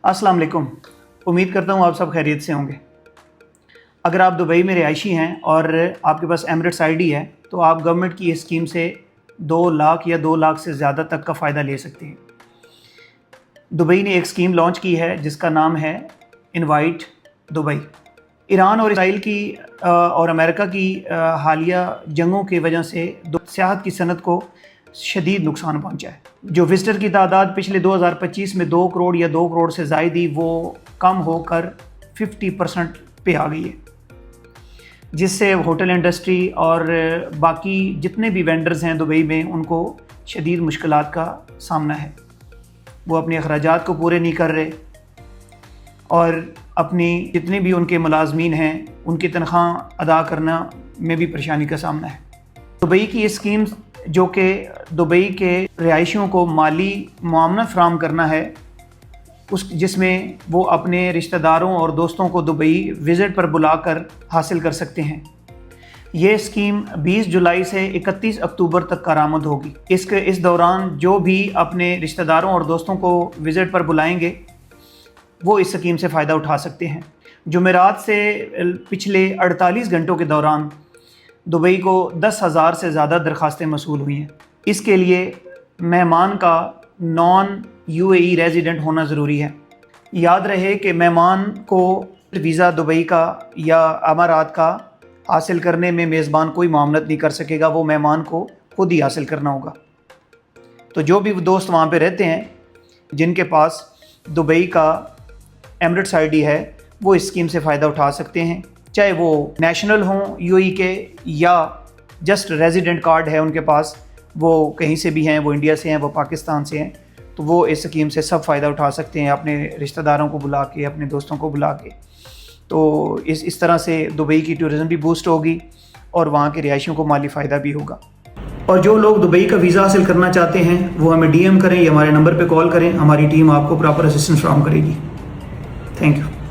अस्सलाम वालेकुम। उम्मीद करता हूँ आप सब खैरियत से होंगे। अगर आप दुबई में रिहायशी हैं और आपके पास एमिरेट्स आईडी है तो आप गवर्नमेंट की इस स्कीम से 2 लाख या 2 लाख से ज़्यादा तक का फ़ायदा ले सकते हैं। दुबई ने एक स्कीम लॉन्च की है जिसका नाम है इनवाइट दुबई। ईरान और इसराइल की और अमेरिका की हालिया जंगों की वजह से सियाहत की सनत को शदीद नुकसान पहुंचा है। जो विजिटर की तादाद पिछले 2025 में 2 करोड़ या 2 करोड़ से ज़ायद थी वो कम होकर 50% पे आ गई है, जिससे होटल इंडस्ट्री और बाकी जितने भी वेंडर्स हैं दुबई में उनको शदीद मुश्किलात का सामना है। वो अपने अखराजात को पूरे नहीं कर रहे और अपनी जितने भी उनके मुलाजमीन हैं उनकी तनख्वाह अदा करना में भी परेशानी का सामना है। दुबई की ये स्कीम जो कि दुबई के रिहायशियों को माली मुआवना फराहम करना है जिसमें वो अपने रिश्तेदारों और दोस्तों को दुबई विज़िट पर बुलाकर हासिल कर सकते हैं। ये स्कीम 20 जुलाई से 31 अक्टूबर तक कारआमद होगी। इस दौरान जो भी अपने रिश्तेदारों और दोस्तों को विज़िट पर बुलाएंगे वो इस स्कीम से फ़ायदा उठा सकते हैं। जुमेरात से पिछले 48 घंटों के दौरान दुबई को 10,000 से ज़्यादा दरख्वास्तें मसूल हुई हैं। इसके लिए मेहमान का नॉन UAE रेजिडेंट होना ज़रूरी है। याद रहे कि मेहमान को वीज़ा दुबई का या अमारात का हासिल करने में मेज़बान कोई मामलत नहीं कर सकेगा, वो मेहमान को खुद ही हासिल करना होगा। तो जो भी दोस्त वहाँ पे रहते हैं जिनके पास दुबई का एमिरेट्स आईडी है वो इस स्कीम से फ़ायदा उठा सकते हैं, चाहे वो नेशनल हों UAE के या जस्ट रेजिडेंट कार्ड है उनके पास, वो कहीं से भी हैं, वो इंडिया से हैं, वो पाकिस्तान से हैं, तो वो इस स्कीम से सब फ़ायदा उठा सकते हैं अपने रिश्तेदारों को बुला के, अपने दोस्तों को बुला के। तो इस तरह से दुबई की टूरिज़म भी बूस्ट होगी और वहाँ के रिहायशियों को माली फ़ायदा भी होगा। और जो लोग दुबई का वीज़ा हासिल करना चाहते हैं वो हमें DM करें या हमारे नंबर पर कॉल करें, हमारी टीम आपको प्रॉपर असिस्टेंस फराहम करेगी। Thank you.